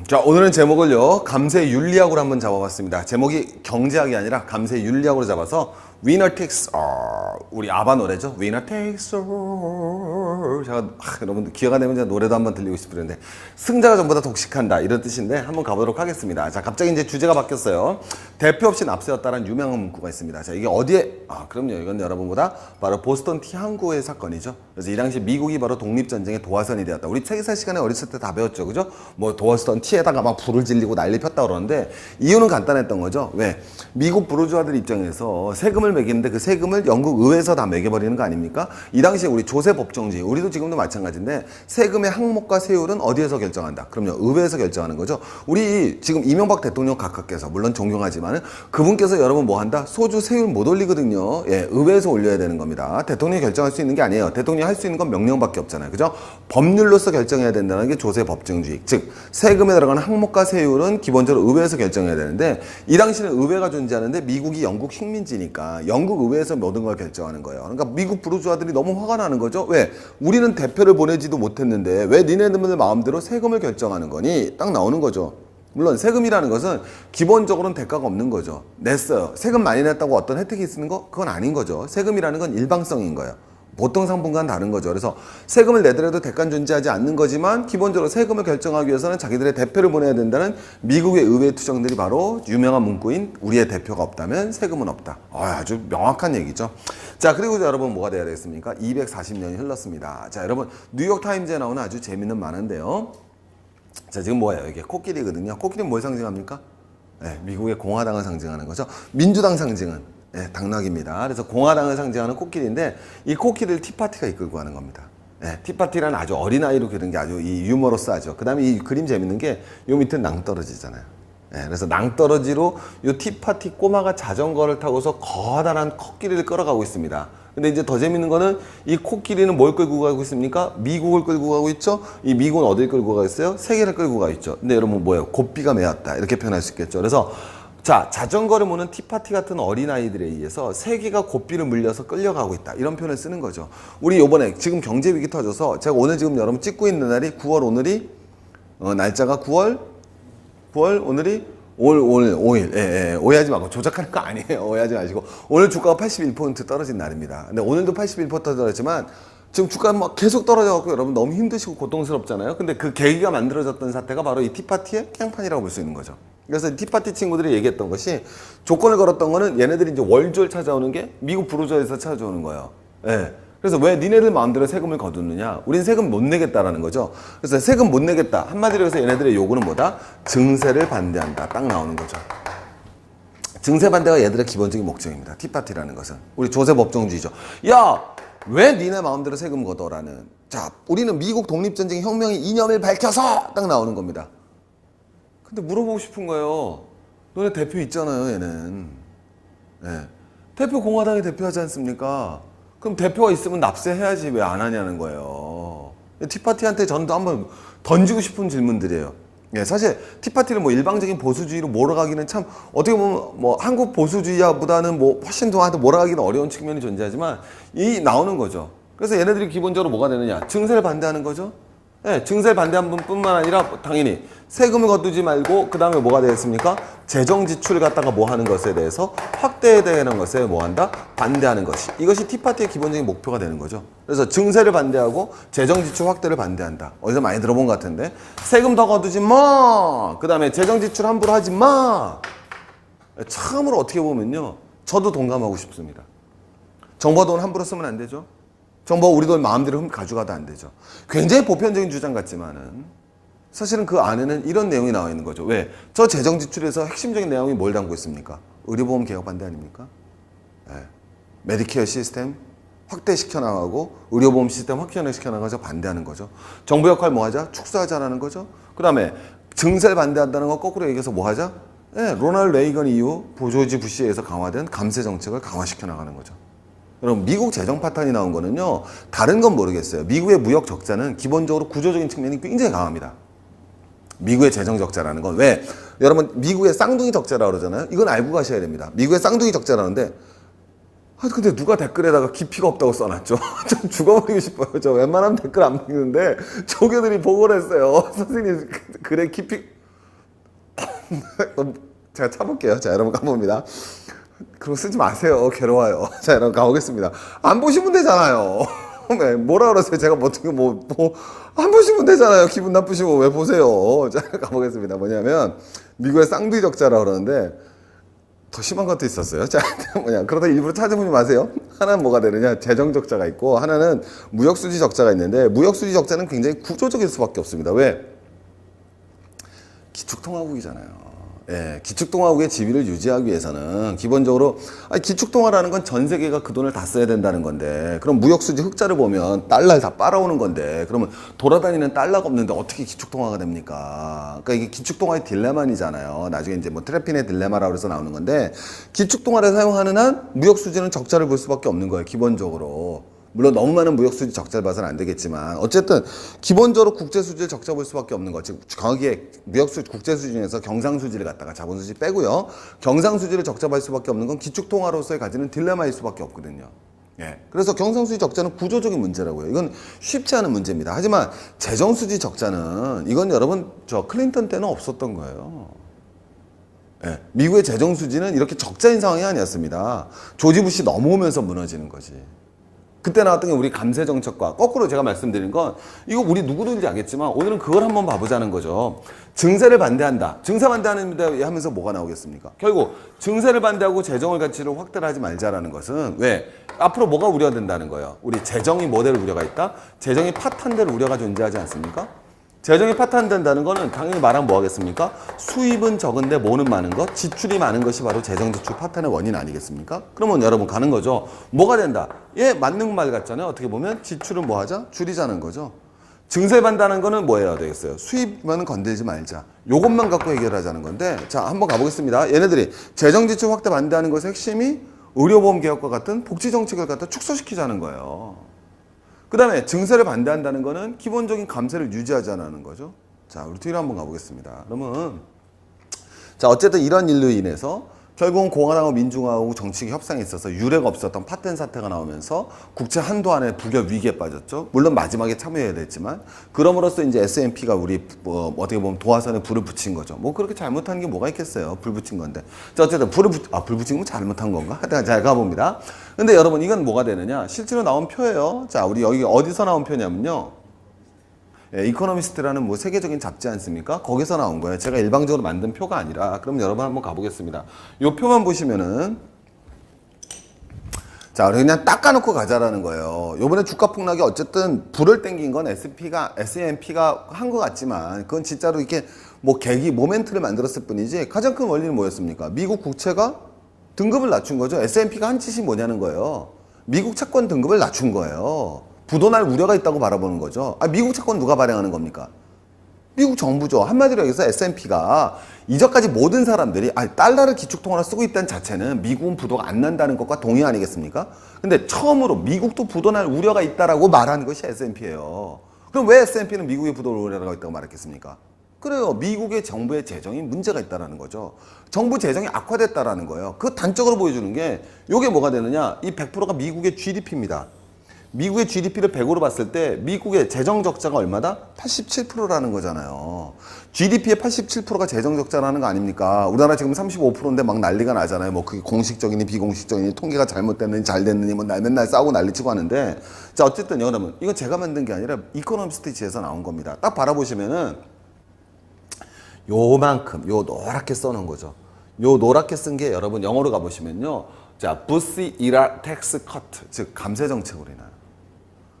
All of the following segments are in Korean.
자, 오늘은 제목을요, 감세 윤리학으로 한번 잡아봤습니다. 제목이 경제학이 아니라 감세 윤리학으로 잡아서 Winner takes all. 우리 아바 노래죠. Winner takes all. 제가 여러분들 기회가 되면 제가 노래도 한번 들리고 싶은데 승자가 전부 다 독식한다 이런 뜻인데 한번 가보도록 하겠습니다. 자, 갑자기 이제 주제가 바뀌었어요. 대표 없이 납세였다라는 유명한 문구가 있습니다. 자, 이게 어디에? 그럼요. 이건 여러분보다 바로 보스턴 티 항구의 사건이죠. 그래서 이 당시 미국이 바로 독립전쟁의 도화선이 되었다. 우리 세계사 시간에 어렸을 때 다 배웠죠. 그죠? 뭐 보스턴 티에다가 막 불을 질리고 난리 폈다 그러는데 이유는 간단했던 거죠. 왜? 미국 부르주아들 입장에서 세금을 매기는데 그 세금을 영국 의회에서 다 매겨버리는 거 아닙니까? 이 당시에 우리 조세 법정주의, 우리도 지금도 마찬가지인데 세금의 항목과 세율은 어디에서 결정한다? 그럼요, 의회에서 결정하는 거죠. 우리 지금 이명박 대통령 각하께서 물론 존경하지만은 그분께서 여러분 뭐 한다? 소주 세율 못 올리거든요. 예, 의회에서 올려야 되는 겁니다. 대통령이 결정할 수 있는 게 아니에요. 대통령이 할 수 있는 건 명령밖에 없잖아요. 그죠? 법률로서 결정해야 된다는 게 조세 법정주의. 즉 세금에 들어가는 항목과 세율은 기본적으로 의회에서 결정해야 되는데 이 당시는 의회가 존재하는데 미국이 영국 식민지니까 영국 의회에서 모든 걸 결정하는 거예요. 그러니까 미국 부르주아들이 너무 화가 나는 거죠. 왜? 우리는 대표를 보내지도 못했는데 왜 니네들 마음대로 세금을 결정하는 거니? 딱 나오는 거죠. 물론 세금이라는 것은 기본적으로는 대가가 없는 거죠. 냈어요. 세금 많이 냈다고 어떤 혜택이 있는 거? 그건 아닌 거죠. 세금이라는 건 일방성인 거예요. 보통 상품과는 다른 거죠. 그래서 세금을 내더라도 대가는 존재하지 않는 거지만 기본적으로 세금을 결정하기 위해서는 자기들의 대표를 보내야 된다는 미국의 의회 투정들이 바로 유명한 문구인 우리의 대표가 없다면 세금은 없다. 아주 명확한 얘기죠. 자, 그리고 여러분 뭐가 돼야 되겠습니까? 240년이 흘렀습니다. 자, 여러분 뉴욕타임즈에 나오는 아주 재밌는 만화인데요. 자, 지금 뭐예요? 이게 코끼리거든요. 코끼리는 뭘 상징합니까? 네, 미국의 공화당을 상징하는 거죠. 민주당 상징은 당락입니다. 그래서 공화당을 상징하는 코끼리인데 이 코끼리를 티파티가 이끌고 가는 겁니다. 티파티라는 아주 어린아이로 그린 게 아주 이 유머러스하죠. 그 다음에 이 그림 재밌는 게 요 밑에 낭떠러지잖아요. 그래서 낭떠러지로 요 티파티 꼬마가 자전거를 타고서 거대한 코끼리를 끌어가고 있습니다. 근데 이제 더 재밌는 거는 이 코끼리는 뭘 끌고 가고 있습니까? 미국을 끌고 가고 있죠. 이 미국은 어딜 끌고 가 있어요? 세계를 끌고 가 있죠. 근데 여러분 뭐예요? 고삐가 메었다 이렇게 표현할 수 있겠죠. 그래서 자, 자전거를 모는 티파티 같은 어린아이들에 의해서 세계가 고삐를 물려서 끌려가고 있다. 이런 표현을 쓰는 거죠. 우리 요번에 지금 경제 위기 터져서 제가 오늘 지금 여러분 찍고 있는 날이 9월 오늘이 날짜가 9월 오늘이 오늘 5일. 오해하지 말고 조작하는 거 아니에요. 오해하지 마시고 오늘 주가가 81% 떨어진 날입니다. 근데 오늘도 81% 떨어졌지만 지금 주가가 막 계속 떨어져갖고 여러분 너무 힘드시고 고통스럽잖아요. 근데 그 계기가 만들어졌던 사태가 바로 이 티파티의 깽판이라고 볼 수 있는 거죠. 그래서 티파티 친구들이 얘기했던 것이 조건을 걸었던 거는 얘네들이 이제 월졸 찾아오는 게 미국 부르주아에서 찾아오는 거예요. 그래서 왜 니네들 마음대로 세금을 거두느냐? 우린 세금 못 내겠다라는 거죠. 그래서 세금 못 내겠다. 한마디로 해서 얘네들의 요구는 뭐다? 증세를 반대한다. 딱 나오는 거죠. 증세 반대가 얘들의 기본적인 목적입니다. 티파티라는 것은. 우리 조세 법정주의죠. 야! 왜 니네 마음대로 세금 걷어라는. 자, 우리는 미국 독립전쟁 혁명의 이념을 밝혀서 딱 나오는 겁니다. 근데 물어보고 싶은 거예요. 너네 대표 있잖아요, 얘는. 대표 공화당이 대표하지 않습니까? 그럼 대표가 있으면 납세해야지 왜 안 하냐는 거예요. 티파티한테 저는 한번 던지고 싶은 질문들이에요. 사실 티파티를 뭐 일방적인 보수주의로 몰아가기는 참 어떻게 보면 뭐 한국 보수주의보다는 뭐 훨씬 더 몰아가기는 어려운 측면이 존재하지만 이 나오는 거죠. 그래서 얘네들이 기본적으로 뭐가 되느냐? 증세를 반대하는 거죠. 증세를 반대한 분뿐만 아니라 당연히 세금을 거두지 말고 그 다음에 뭐가 되겠습니까? 재정 지출을 갖다가 뭐 하는 것에 대해서 확대해야 되는 것에 뭐 한다? 반대하는 것이. 이것이 티파티의 기본적인 목표가 되는 거죠. 그래서 증세를 반대하고 재정 지출 확대를 반대한다. 어디서 많이 들어본 것 같은데 세금 더 거두지 마. 그 다음에 재정 지출 함부로 하지 마. 참으로 어떻게 보면요. 저도 동감하고 싶습니다. 정부 돈 함부로 쓰면 안 되죠. 정부가 우리 돈 마음대로 가져가도 안 되죠. 굉장히 보편적인 주장 같지만은 사실은 그 안에는 이런 내용이 나와 있는 거죠. 왜? 저 재정 지출에서 핵심적인 내용이 뭘 담고 있습니까? 의료보험 개혁 반대 아닙니까? 메디케어 시스템 확대시켜 나가고 의료보험 시스템 확대시켜 나가서 반대하는 거죠. 정부 역할 뭐 하자? 축소하자라는 거죠. 그 다음에 증세를 반대한다는 거 거꾸로 얘기해서 뭐 하자? 로널드 레이건 이후 조지 부시에 의해서 강화된 감세 정책을 강화시켜 나가는 거죠. 여러분 미국 재정 파탄이 나온 거는요. 다른 건 모르겠어요. 미국의 무역 적자는 기본적으로 구조적인 측면이 굉장히 강합니다. 미국의 재정 적자라는 건 왜? 여러분 미국의 쌍둥이 적자라고 그러잖아요. 이건 알고 가셔야 됩니다. 미국의 쌍둥이 적자라는데 근데 누가 댓글에다가 깊이가 없다고 써놨죠. 좀 죽어버리고 싶어요. 저 웬만하면 댓글 안 읽는데 조교들이 보고를 했어요. 선생님 글에 깊이 제가 차볼게요. 자, 여러분 가봅니다. 그럼 쓰지 마세요. 괴로워요. 자, 여러분 가보겠습니다. 안 보시면 되잖아요. 네, 뭐라 그러세요? 제가 어떻게 안 보시면 되잖아요. 기분 나쁘시고 왜 보세요? 자, 가보겠습니다. 뭐냐면 미국의 쌍둥이 적자라 그러는데 더 심한 것도 있었어요. 자, 그러다 일부러 찾아보지 마세요. 하나는 뭐가 되느냐? 재정 적자가 있고 하나는 무역 수지 적자가 있는데 무역 수지 적자는 굉장히 구조적일 수밖에 없습니다. 왜? 기축통화국이잖아요. 예, 기축통화국의 지위를 유지하기 위해서는 기본적으로 기축통화라는 건 전 세계가 그 돈을 다 써야 된다는 건데 그럼 무역수지 흑자를 보면 달러를 다 빨아오는 건데 그러면 돌아다니는 달러가 없는데 어떻게 기축통화가 됩니까? 그러니까 이게 기축통화의 딜레마이잖아요. 나중에 이제 뭐 트래핀의 딜레마라고 해서 나오는 건데 기축통화를 사용하는 한 무역수지는 적자를 볼 수밖에 없는 거예요. 기본적으로. 물론 너무 많은 무역수지 적자를 봐서는 안 되겠지만 어쨌든 기본적으로 국제수지를 적자 볼 수밖에 없는 거. 즉 정확하게 무역수지 국제수지 중에서 경상수지를 갖다가 자본수지 빼고요. 경상수지를 적자 볼 수밖에 없는 건 기축통화로서의 가지는 딜레마일 수밖에 없거든요. 예. 그래서 경상수지 적자는 구조적인 문제라고요. 이건 쉽지 않은 문제입니다. 하지만 재정수지 적자는 이건 여러분 저 클린턴 때는 없었던 거예요. 예. 미국의 재정수지는 이렇게 적자인 상황이 아니었습니다. 조지 부시 넘어오면서 무너지는 거지. 그때 나왔던 게 우리 감세 정책과 거꾸로 제가 말씀드린 건 이거 우리 누구든지 알겠지만 오늘은 그걸 한번 봐보자는 거죠. 증세를 반대한다. 증세 반대하는데 하면서 뭐가 나오겠습니까? 결국 증세를 반대하고 재정을 가치를 확대를 하지 말자라는 것은 왜? 앞으로 뭐가 우려된다는 거예요. 우리 재정이 뭐될 우려가 있다? 재정이 파탄될 우려가 존재하지 않습니까? 재정이 파탄된다는 거는 당연히 말하면 뭐 하겠습니까? 수입은 적은데 뭐는 많은 것? 지출이 많은 것이 바로 재정 지출 파탄의 원인 아니겠습니까? 그러면 여러분 가는 거죠. 뭐가 된다? 예, 맞는 말 같잖아요. 어떻게 보면 지출은 뭐 하자? 줄이자는 거죠. 증세 반대하는 거는 뭐 해야 되겠어요? 수입만은 건들지 말자. 요것만 갖고 해결하자는 건데 자, 한번 가보겠습니다. 얘네들이 재정 지출 확대 반대하는 것의 핵심이 의료보험 개혁과 같은 복지 정책을 갖다 축소시키자는 거예요. 그 다음에 증세를 반대한다는 거는 기본적인 감세를 유지하자는 거죠. 자, 우리 뒤로 한번 가보겠습니다. 그러면 자, 어쨌든 이런 일로 인해서 결국은 공화당하고 민주당하고 정치적 협상에 있어서 유례가 없었던 파텐 사태가 나오면서 국채 한도 안에 부결 위기에 빠졌죠. 물론 마지막에 참여해야 됐지만 그럼으로써 이제 S&P가 우리 어떻게 보면 도화선에 불을 붙인 거죠. 뭐 그렇게 잘못한 게 뭐가 있겠어요. 불 붙인 건데. 자, 어쨌든 불 붙인 건 잘못한 건가? 하여튼 잘 가봅니다. 근데 여러분 이건 뭐가 되느냐? 실제로 나온 표예요. 자, 우리 여기 어디서 나온 표냐면요. 예, 이코노미스트라는 뭐 세계적인 잡지 않습니까? 거기서 나온 거예요. 제가 일방적으로 만든 표가 아니라. 그럼 여러분 한번 가보겠습니다. 이 표만 보시면은 자, 그냥 닦아놓고 가자라는 거예요. 요번에 주가 폭락이 어쨌든 불을 땡긴 건 S&P가 한 것 같지만 그건 진짜로 이렇게 뭐 계기, 모멘트를 만들었을 뿐이지 가장 큰 원리는 뭐였습니까? 미국 국채가 등급을 낮춘 거죠. S&P가 한 짓이 뭐냐는 거예요. 미국 채권 등급을 낮춘 거예요. 부도날 우려가 있다고 바라보는 거죠. 미국 채권 누가 발행하는 겁니까? 미국 정부죠. 한마디로 여기서 S&P가 이전까지 모든 사람들이 달러를 기축통화로 쓰고 있다는 자체는 미국은 부도가 안 난다는 것과 동의 아니겠습니까? 근데 처음으로 미국도 부도날 우려가 있다라고 말하는 것이 S&P예요. 그럼 왜 S&P는 미국의 부도 우려가 있다고 말했겠습니까? 그래요. 미국의 정부의 재정이 문제가 있다라는 거죠. 정부 재정이 악화됐다라는 거예요. 그 단적으로 보여주는 게 이게 뭐가 되느냐? 이 100%가 미국의 GDP입니다. 미국의 GDP를 100으로 봤을 때 미국의 재정 적자가 얼마다? 87%라는 거잖아요. GDP의 87%가 재정 적자라는 거 아닙니까? 우리나라 지금 35%인데 막 난리가 나잖아요. 뭐 그게 공식적이니 비공식적이니 통계가 잘못됐느니 잘 됐느니 뭐 맨날 싸우고 난리치고 하는데 자, 어쨌든 여러분 이건 제가 만든 게 아니라 이코노미스트지에서 나온 겁니다. 딱 바라보시면은 요만큼 요 노랗게 써놓은 거죠. 요 노랗게 쓴 게 여러분 영어로 가보시면요. 자, 부시 이라 텍스 커트 즉 감세 정책으로 인하여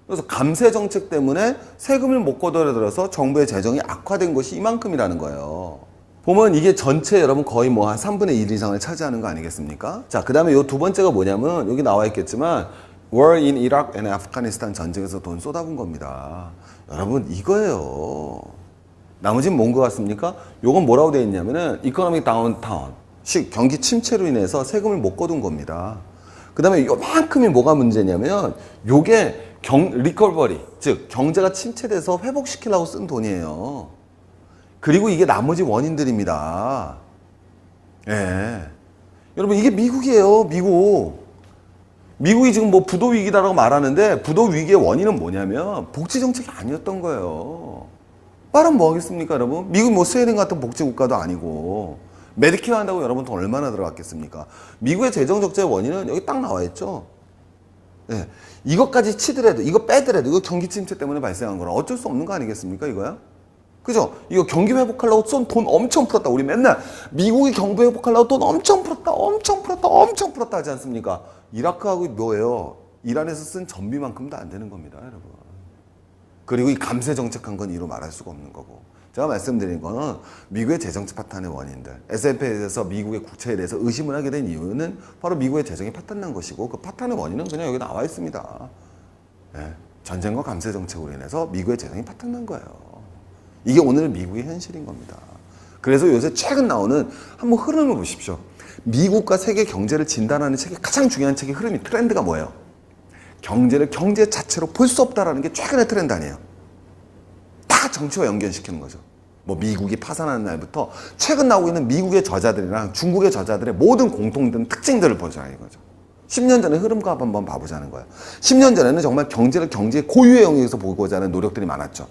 그래서 감세 정책 때문에 세금을 못 걷어들여서 정부의 재정이 악화된 것이 이만큼이라는 거예요. 보면 이게 전체 여러분 거의 뭐 한 3분의 1 이상을 차지하는 거 아니겠습니까? 자, 그 다음에 요 두 번째가 뭐냐면 여기 나와 있겠지만 War in Iraq and Afghanistan 전쟁에서 돈 쏟아본 겁니다. 여러분 이거예요. 나머지는 뭔 것 같습니까? 요건 뭐라고 되어 있냐면은 이코노믹 다운타운 경기 침체로 인해서 세금을 못 거둔 겁니다. 그 다음에 요만큼이 뭐가 문제냐면 요게 리커버리 즉 경제가 침체돼서 회복시키려고 쓴 돈이에요. 그리고 이게 나머지 원인들입니다. 예. 여러분 이게 미국이에요. 미국이 지금 뭐 부도 위기다라고 말하는데 부도 위기의 원인은 뭐냐면 복지 정책이 아니었던 거예요. 말하면 뭐 하겠습니까, 여러분? 미국 뭐 스웨덴 같은 복지 국가도 아니고 메디케어 한다고 여러분 돈 얼마나 들어갔겠습니까? 미국의 재정 적자의 원인은 여기 딱 나와 있죠. 네. 이것까지 치더라도, 이거 빼더라도, 이거 경기 침체 때문에 발생한 거라 어쩔 수 없는 거 아니겠습니까, 이거야? 그죠? 이거 경기 회복하려고 쏜 돈 엄청 풀었다. 우리 맨날 미국이 경기 회복하려고 돈 엄청 풀었다, 엄청 풀었다, 엄청 풀었다 하지 않습니까? 이라크하고 뭐예요? 이란에서 쓴 전비만큼도 안 되는 겁니다, 여러분. 그리고 이 감세 정책한 건 이로 말할 수가 없는 거고. 제가 말씀드린 거는 미국의 재정적 파탄의 원인들. S&P에 대해서 미국의 국채에 대해서 의심을 하게 된 이유는 바로 미국의 재정이 파탄난 것이고 그 파탄의 원인은 그냥 여기 나와 있습니다. 네. 전쟁과 감세 정책으로 인해서 미국의 재정이 파탄난 거예요. 이게 오늘 미국의 현실인 겁니다. 그래서 요새 최근 나오는 한번 흐름을 보십시오. 미국과 세계 경제를 진단하는 책의 가장 중요한 책의 흐름이 트렌드가 뭐예요? 경제를 경제 자체로 볼 수 없다라는 게 최근의 트렌드 아니에요. 다 정치와 연결시키는 거죠. 뭐 미국이 파산하는 날부터 최근 나오고 있는 미국의 저자들이랑 중국의 저자들의 모든 공통된 특징들을 보자는 거죠. 10년 전의 흐름과 한번 봐보자는 거예요. 10년 전에는 정말 경제를 경제의 고유의 영역에서 보고자 하는 노력들이 많았죠.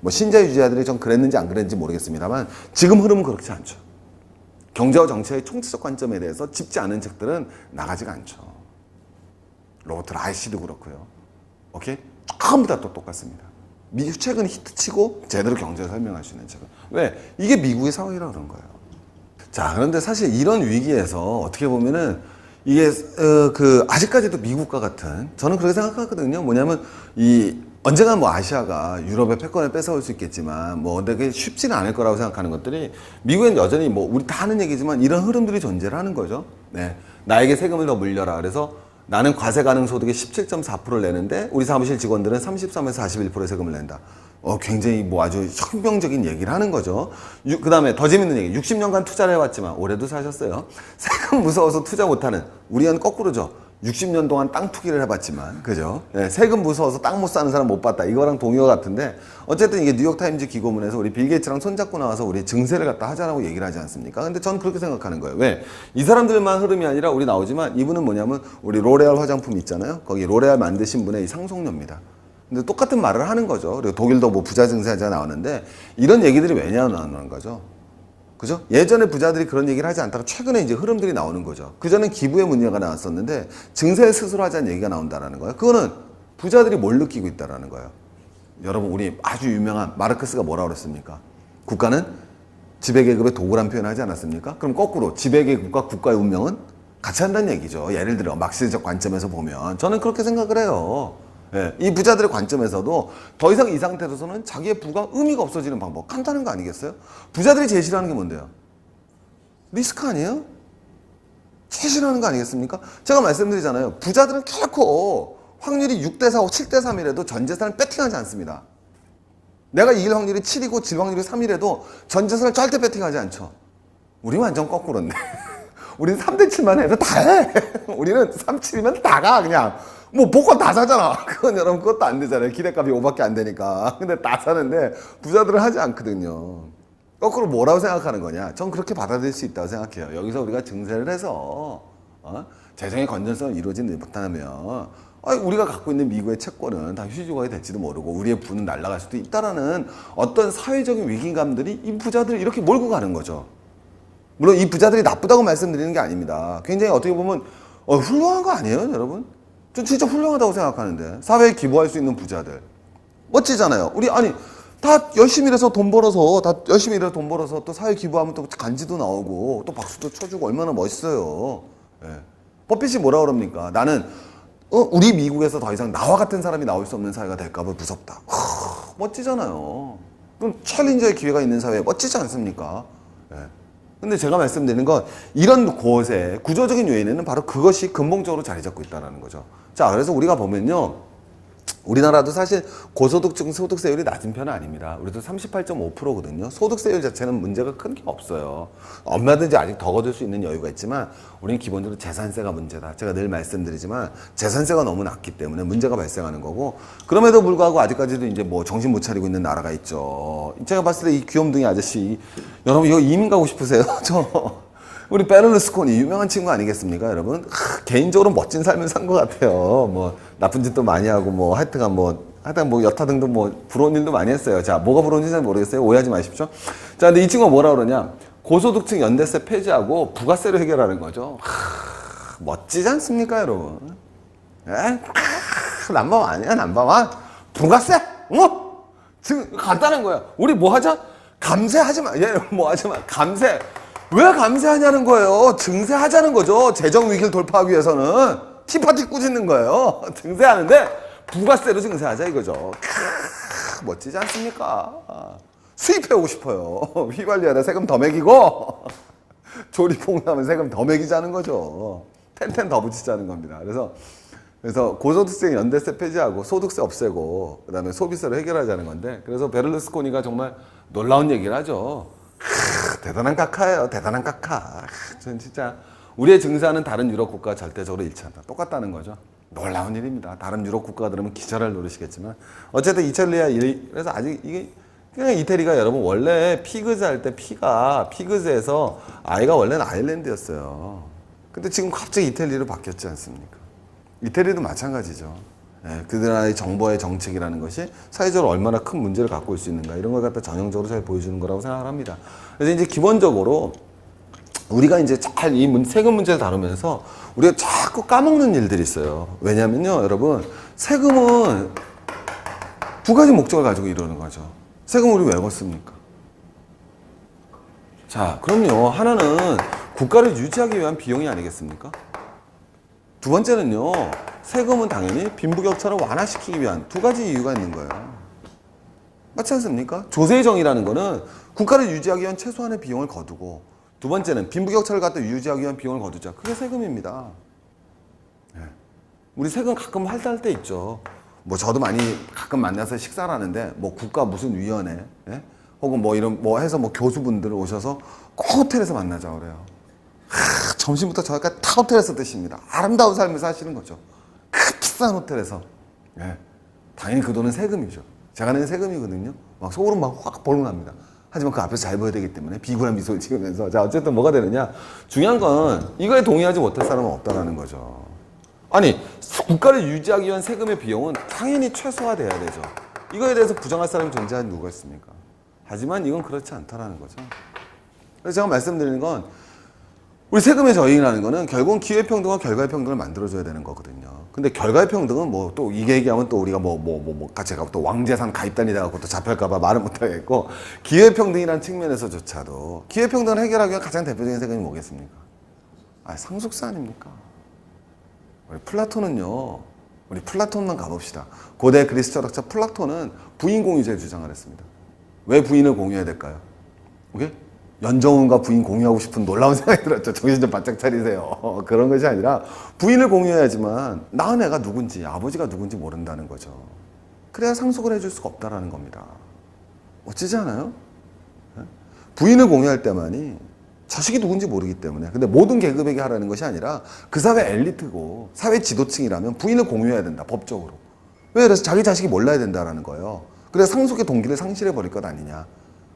뭐 신자유주의자들이 좀 그랬는지 안 그랬는지 모르겠습니다만 지금 흐름은 그렇지 않죠. 경제와 정치의 총체적 관점에 대해서 짚지 않은 책들은 나가지가 않죠. 로버트 라이시도 그렇고요. 오케이? 전부 다 또 똑같습니다. 미국 책은 히트치고 제대로 경제를 설명할 수 있는 책은. 왜? 이게 미국의 상황이라 그런 거예요. 자, 그런데 사실 이런 위기에서 어떻게 보면은 이게 아직까지도 미국과 같은 저는 그렇게 생각하거든요. 뭐냐면 언젠가 뭐 아시아가 유럽의 패권을 뺏어올 수 있겠지만 뭐 되게 쉽지는 않을 거라고 생각하는 것들이 미국엔 여전히 뭐 우리 다 하는 얘기지만 이런 흐름들이 존재를 하는 거죠. 네, 나에게 세금을 더 물려라. 그래서 나는 과세 가능 소득의 17.4%를 내는데 우리 사무실 직원들은 33에서 41%의 세금을 낸다. 굉장히 뭐 아주 혁명적인 얘기를 하는 거죠. 그 다음에 더 재밌는 얘기. 60년간 투자를 해왔지만 올해도 사셨어요. 세금 무서워서 투자 못하는 우리는 거꾸로죠. 60년 동안 땅 투기를 해봤지만 그죠? 네, 세금 무서워서 땅 못 사는 사람 못 봤다. 이거랑 동의어 같은데 어쨌든 이게 뉴욕타임즈 기고문에서 우리 빌 게이츠랑 손잡고 나와서 우리 증세를 갖다 하자라고 얘기를 하지 않습니까? 근데 전 그렇게 생각하는 거예요. 왜? 이 사람들만 흐름이 아니라 우리 나오지만 이분은 뭐냐면 우리 로레알 화장품 있잖아요. 거기 로레알 만드신 분의 이 상속녀입니다. 근데 똑같은 말을 하는 거죠. 그리고 독일도 뭐 부자 증세자 나오는데 이런 얘기들이 왜냐 나오는 거죠. 그죠? 예전에 부자들이 그런 얘기를 하지 않다가 최근에 이제 흐름들이 나오는 거죠. 그전엔 기부의 문제가 나왔었는데 증세 스스로 하자는 얘기가 나온다는 거예요. 그거는 부자들이 뭘 느끼고 있다는 거예요. 여러분 우리 아주 유명한 마르크스가 뭐라고 그랬습니까? 국가는 지배계급의 도구란 표현을 하지 않았습니까? 그럼 거꾸로 지배계급과 국가의 운명은 같이 한다는 얘기죠. 예를 들어 막시적 관점에서 보면 저는 그렇게 생각을 해요. 예, 이 부자들의 관점에서도 더 이상 이 상태로서는 자기의 부가 의미가 없어지는 방법 간단한 거 아니겠어요? 부자들이 제일 싫어하는 게 뭔데요? 리스크 아니에요? 제일 싫어하는 거 아니겠습니까? 제가 말씀드리잖아요. 부자들은 결코 확률이 6대4, 7대3이라도 전 재산을 배팅하지 않습니다. 내가 이길 확률이 7이고 질 확률이 3이라도 전 재산을 절대 배팅하지 않죠. 우리 완전 거꾸로인데. 우리는 3대7만 해도 다 해. 우리는 3, 7이면 다 가 그냥. 뭐 복권 다 사잖아. 그건 여러분 그것도 안 되잖아요. 기대값이 5밖에 안 되니까. 근데 다 사는데 부자들은 하지 않거든요. 거꾸로 뭐라고 생각하는 거냐. 전 그렇게 받아들일 수 있다고 생각해요. 여기서 우리가 증세를 해서 재정의 건전성을 이루어지지 못하면 우리가 갖고 있는 미국의 채권은 다 휴지조각이 될지도 모르고 우리의 부는 날아갈 수도 있다라는 어떤 사회적인 위기감들이 이 부자들을 이렇게 몰고 가는 거죠. 물론 이 부자들이 나쁘다고 말씀드리는 게 아닙니다. 굉장히 어떻게 보면 훌륭한 거 아니에요, 여러분? 전 진짜 훌륭하다고 생각하는데 사회에 기부할 수 있는 부자들 멋지잖아요. 우리 다 열심히 일해서 돈 벌어서 또 사회 기부하면 또 간지도 나오고 또 박수도 쳐주고 얼마나 멋있어요. 예. 버핏이 뭐라 그럽니까? 나는 우리 미국에서 더 이상 나와 같은 사람이 나올 수 없는 사회가 될까 봐 무섭다. 멋지잖아요. 그럼 챌린저의 기회가 있는 사회 멋지지 않습니까? 예. 근데 제가 말씀드리는 건 이런 곳에 구조적인 요인에는 바로 그것이 근본적으로 자리 잡고 있다는 거죠. 자, 그래서 우리가 보면요. 우리나라도 사실 고소득층 소득세율이 낮은 편은 아닙니다. 우리도 38.5%거든요. 소득세율 자체는 문제가 큰 게 없어요. 얼마든지 아직 더 거둘 수 있는 여유가 있지만 우리는 기본적으로 재산세가 문제다. 제가 늘 말씀드리지만 재산세가 너무 낮기 때문에 문제가 발생하는 거고 그럼에도 불구하고 아직까지도 이제 뭐 정신 못 차리고 있는 나라가 있죠. 제가 봤을 때 이 귀염둥이 아저씨 여러분 이거 이민 가고 싶으세요? 우리 베를루스코니 유명한 친구 아니겠습니까, 여러분? 개인적으로 멋진 삶을 산 것 같아요. 뭐 나쁜 짓도 많이 하고 뭐 하여튼 뭐 여타 등등 뭐 부러운 일도 많이 했어요. 자, 뭐가 부러운지 잘 모르겠어요. 오해하지 마십시오. 자, 근데 이 친구가 뭐라 그러냐? 고소득층 연대세 폐지하고 부가세로 해결하는 거죠. 멋지지 않습니까, 여러분? 에? 넘버원 아니야, 넘버원. 부가세? 간단한 거야. 우리 뭐 하자? 감세하지 마. 얘 뭐 하지 마. 감세. 왜 감세하냐는 거예요. 증세하자는 거죠. 재정 위기를 돌파하기 위해서는. 티파티 꾸짖는 거예요. 증세하는데 부가세로 증세하자 이거죠. 멋지지 않습니까? 수입해오고 싶어요. 휘발유에다 세금 더 매기고 조리퐁나면 세금 더 매기자는 거죠. 텐텐 더 붙이자는 겁니다. 그래서 고소득세 연대세 폐지하고 소득세 없애고 그다음에 소비세로 해결하자는 건데, 그래서 베를루스코니가 정말 놀라운 얘기를 하죠. 대단한 카카예요. 대단한 카카. 저는 진짜 우리의 증세하는 다른 유럽 국가가 절대적으로 일치 않다. 똑같다는 거죠. 놀라운 일입니다. 다른 유럽 국가들은 기절할 노릇이겠지만 어쨌든 이탈리아 그래서 아직 이게 그냥 이태리가 여러분 원래 피그즈 할 때 피그즈에서 아이가 원래는 아일랜드였어요. 근데 지금 갑자기 이태리로 바뀌었지 않습니까? 이태리도 마찬가지죠. 예, 그들의 정부의 정책이라는 것이 사회적으로 얼마나 큰 문제를 갖고 올 수 있는가 이런 걸 갖다 전형적으로 잘 보여주는 거라고 생각을 합니다. 그래서 이제 기본적으로 우리가 이제 잘 이 세금 문제를 다루면서 우리가 자꾸 까먹는 일들이 있어요. 왜냐면요, 여러분, 세금은 두 가지 목적을 가지고 이루는 거죠. 세금을 우리 왜 걷습니까? 자, 그럼요. 하나는 국가를 유지하기 위한 비용이 아니겠습니까? 두 번째는요, 세금은 당연히 빈부격차를 완화시키기 위한 두 가지 이유가 있는 거예요. 맞지 않습니까? 조세정이라는 거는 국가를 유지하기 위한 최소한의 비용을 거두고, 두 번째는 빈부격차를 갖다 유지하기 위한 비용을 거두자. 그게 세금입니다. 네. 우리 세금 가끔 할당할 때 있죠. 뭐 저도 많이 가끔 만나서 식사를 하는데 뭐 국가 무슨 위원회, 예? 혹은 뭐 이런 뭐 해서 뭐 교수분들 오셔서 꼭 호텔에서 만나자 그래요. 점심부터 저녁까지 다 호텔에서 드십니다. 아름다운 삶을 사시는 거죠. 비싼 호텔에서. 예. 당연히 그 돈은 세금이죠. 제가 내는 세금이거든요. 막 속으로 막 확 벌어납니다. 하지만 그 앞에서 잘 보여야 되기 때문에 비굴한 미소를 지으면서, 자, 어쨌든 뭐가 되느냐. 중요한 건 이거에 동의하지 못할 사람은 없다라는 거죠. 아니, 국가를 유지하기 위한 세금의 비용은 당연히 최소화돼야 되죠. 이거에 대해서 부정할 사람이 존재하는 누가 있습니까? 하지만 이건 그렇지 않다라는 거죠. 그래서 제가 말씀드리는 건 우리 세금의 저행이라는 거는 결국은 기회평등과 결과평등을 만들어줘야 되는 거거든요. 근데 결과평등은 뭐 또 이게 얘기하면 또 우리가 제가 또 왕재산 가입단이다가 또 잡힐까봐 말은 못하겠고, 기회평등이라는 측면에서조차도 기회평등을 해결하기 위한 가장 대표적인 세금이 뭐겠습니까? 상속세 아닙니까? 우리 플라톤만 가봅시다. 고대 그리스 철학자 플라톤은 부인 공유제를 주장을 했습니다. 왜 부인을 공유해야 될까요? 오케이? 연정훈과 부인 공유하고 싶은 놀라운 생각이 들었죠. 정신 좀 바짝 차리세요. 그런 것이 아니라 부인을 공유해야지만 낳은 애가 누군지, 아버지가 누군지 모른다는 거죠. 그래야 상속을 해줄 수가 없다라는 겁니다. 멋지지 않아요? 부인을 공유할 때만이 자식이 누군지 모르기 때문에. 근데 모든 계급에게 하라는 것이 아니라 그 사회 엘리트고 사회 지도층이라면 부인을 공유해야 된다, 법적으로. 왜? 그래서 자기 자식이 몰라야 된다라는 거예요. 그래서 상속의 동기를 상실해 버릴 것 아니냐.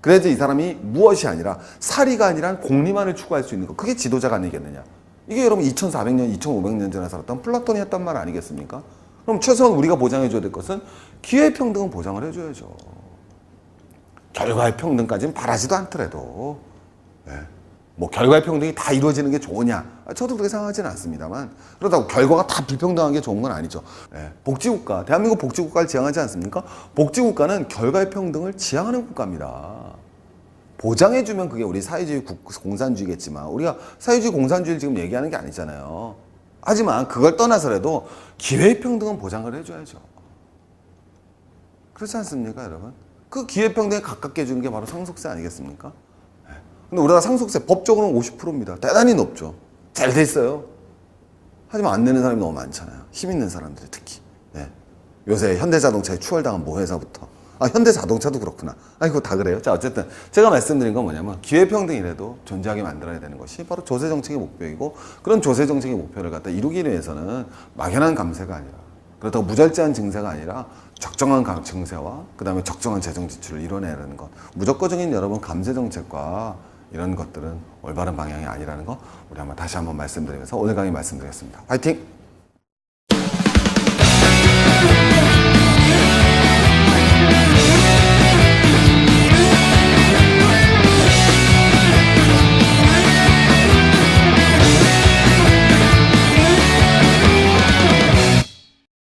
그래서 이 사람이 무엇이 아니라 사리가 아니라 공리만을 추구할 수 있는 것, 그게 지도자가 아니겠느냐. 이게 여러분 2400년, 2500년 전에 살았던 플라톤이 했던 말 아니겠습니까? 그럼 최소한 우리가 보장해줘야 될 것은 기회평등은 보장을 해줘야죠. 결과의 평등까지는 바라지도 않더라도. 네. 뭐 결과의 평등이 다 이루어지는 게 좋으냐? 저도 그렇게 생각하지는 않습니다만, 그렇다고 결과가 다 불평등한 게 좋은 건 아니죠. 네. 복지국가, 대한민국 복지국가를 지향하지 않습니까? 복지국가는 결과의 평등을 지향하는 국가입니다. 보장해주면 그게 우리 사회주의 공산주의겠지만, 우리가 사회주의 공산주의를 지금 얘기하는 게 아니잖아요. 하지만 그걸 떠나서라도 기회의 평등은 보장을 해줘야죠. 그렇지 않습니까, 여러분? 그 기회의 평등에 가깝게 해주는 게 바로 상속세 아니겠습니까? 근데 우리나라 상속세 법적으로는 50%입니다. 대단히 높죠. 잘 돼 있어요. 하지만 안 내는 사람이 너무 많잖아요. 힘 있는 사람들이 특히. 네. 요새 현대자동차에 추월당한 모회사부터. 현대자동차도 그렇구나. 이거 다 그래요. 자, 어쨌든 제가 말씀드린 건 뭐냐면 기회평등이라도 존재하게 만들어야 되는 것이 바로 조세정책의 목표이고, 그런 조세정책의 목표를 갖다 이루기 위해서는 막연한 감세가 아니라, 그렇다고 무절제한 증세가 아니라 적정한 증세와 그 다음에 적정한 재정 지출을 이뤄내는 것. 무조건적인 여러분 감세정책과 이런 것들은 올바른 방향이 아니라는 거 우리 다시 한번 말씀드리면서 오늘 강의 말씀드리겠습니다. 화이팅!